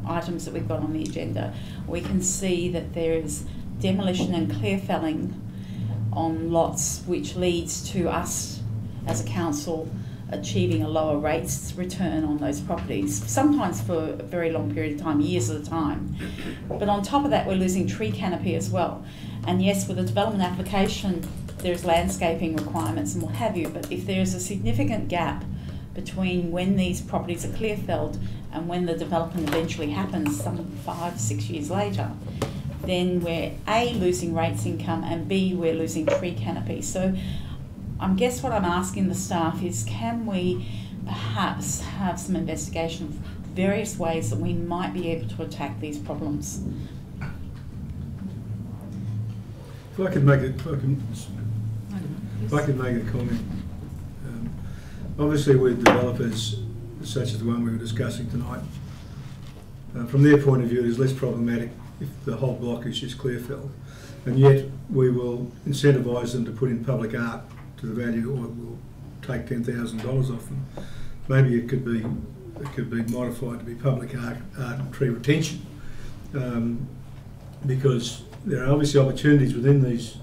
D: items that we've got on the agenda, we can see that there is demolition and clear felling on lots, which leads to us as a council achieving a lower rates return on those properties, sometimes for a very long period of time, years at a time. But on top of that, we're losing tree canopy as well. And yes, with a development application, there's landscaping requirements and what have you, but if there's a significant gap between when these properties are clear felled and when the development eventually happens, some 5-6 years later, then we're A, losing rates income, and B, we're losing tree canopy. So I guess what I'm asking the staff is, can we perhaps have some investigation of various ways that we might be able to attack these problems?
A: If I could make a comment. Obviously with developers such as the one we were discussing tonight, from their point of view it is less problematic if the whole block is just clear felled, and yet we will incentivise them to put in public art to the value, or we'll take $10,000 off them. Maybe it could be modified to be public art and tree retention, because there are obviously opportunities within these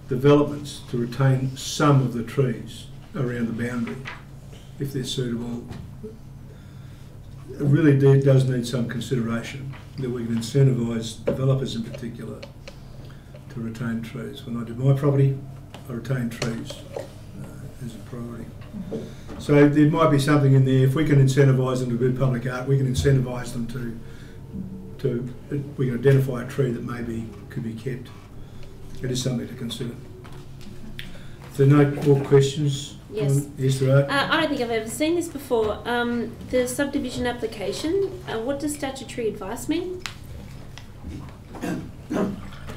A: developments to retain some of the trees around the boundary if they're suitable. It really does need some consideration that we can incentivise developers in particular to retain trees. When I do my property, I retain trees as a priority. So there might be something in there. If we can incentivise them to do public art, we can incentivise them we can identify a tree that maybe could be kept. It is something to consider. If there are no more questions,
C: yes,
A: yes there are.
C: I don't think I've ever seen this before. The subdivision application, what does statutory advice mean?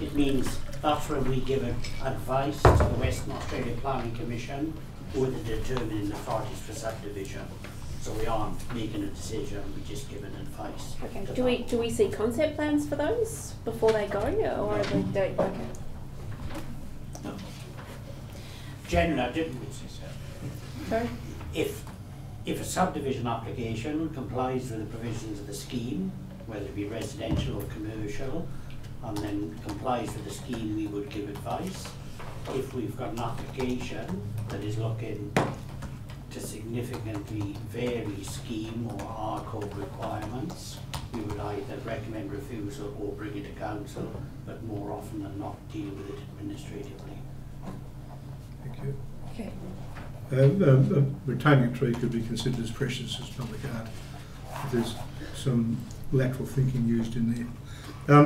B: It means that's when we give advice to the Western Australia Planning Commission with the determining authorities for subdivision. So we aren't making a decision, we're just giving advice.
C: Okay. Do we see concept plans for those before they go, or are they don't? Okay.
B: No. Generally, I didn't.
C: Sorry.
B: If a subdivision application complies with the provisions of the scheme, whether it be residential or commercial, and then complies with the scheme, we would give advice. If we've got an application that is looking to significantly vary scheme or our code requirements, we would either recommend refusal or bring it to council, but more often than not deal with it administratively.
A: Thank you.
D: Okay.
A: Retaining a tree could be considered as precious as public art if there's some lateral thinking used in there.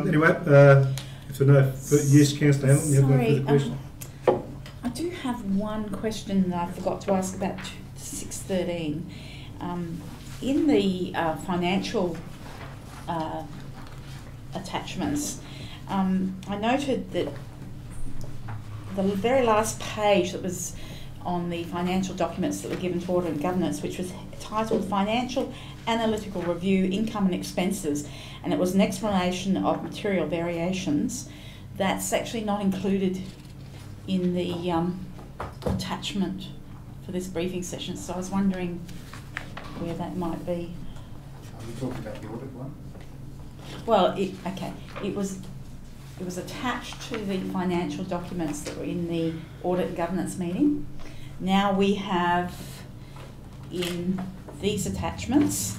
A: Anyway, if there are no yes, Councillor Hamilton, you have no further questions?
D: I do have one question that I forgot to ask about 613. In the financial attachments, I noted that the very last page that was on the financial documents that were given to Audit and Governance, which was titled Financial Analytical Review, Income and Expenses, and it was an explanation of material variations. That's actually not included in the attachment for this briefing session, so I was wondering where that might be.
M: Are we talking about the audit one?
D: Well, it was attached to the financial documents that were in the Audit and Governance meeting. Now we have in these attachments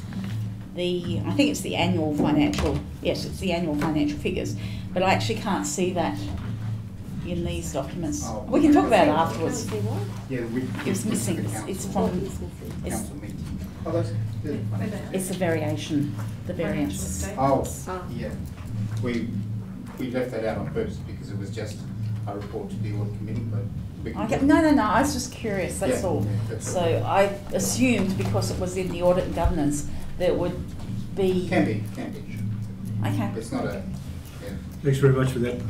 D: I think it's the annual financial, yes, it's the annual financial figures, but I actually can't see that in these documents.
M: Oh.
D: We can talk about it afterwards.
M: Yeah,
D: It's missing. It's from.
M: council meeting. Oh, that's good.
D: It's a variation. The variance.
M: Oh, yeah. We left that out on purpose because it was just a report to the audit committee, but we can
D: Okay. No. I was just curious. That's all.
M: Yeah, that's
D: So
M: all.
D: I assumed because it was in the Audit and Governance that it would be.
M: Can be.
D: Okay.
M: It's not a. Yeah.
A: Thanks very much for that.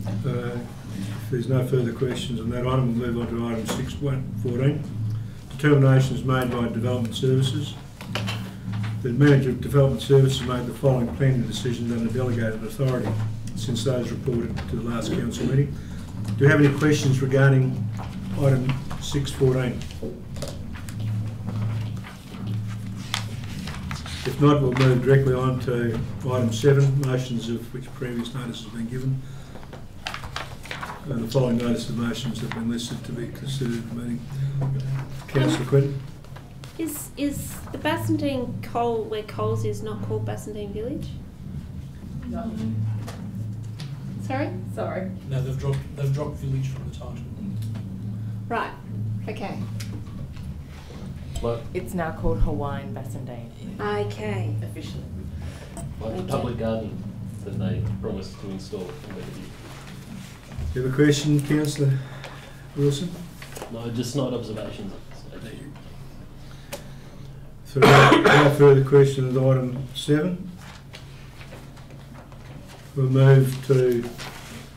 A: If there's no further questions on that item, we'll move on to item 6.14. Determinations made by Development Services. The Manager of Development Services made the following planning decisions under delegated authority since those reported to the last council meeting. Do you have any questions regarding item 6.14? If not, we'll move directly on to item 7, motions of which previous notice has been given. The following notice of motions have been listed to be considered at the meeting. Councillor Quinn.
C: Is the Bassendean Coal, where Coles is, not called Bassendean Village?
F: No.
C: Sorry?
J: No, they've dropped village from the title.
C: Right. Okay.
L: It's now called Hawaiian Bassendean,
C: Okay.
L: officially.
G: Like the public garden that they promised to install.
A: You have a question, Councillor Wilson?
G: No, just snide observations.
A: So no further questions on item 7. We'll move to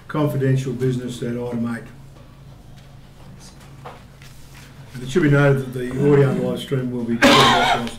A: confidential business at item 8. And it should be noted that the audio live stream will be broadcast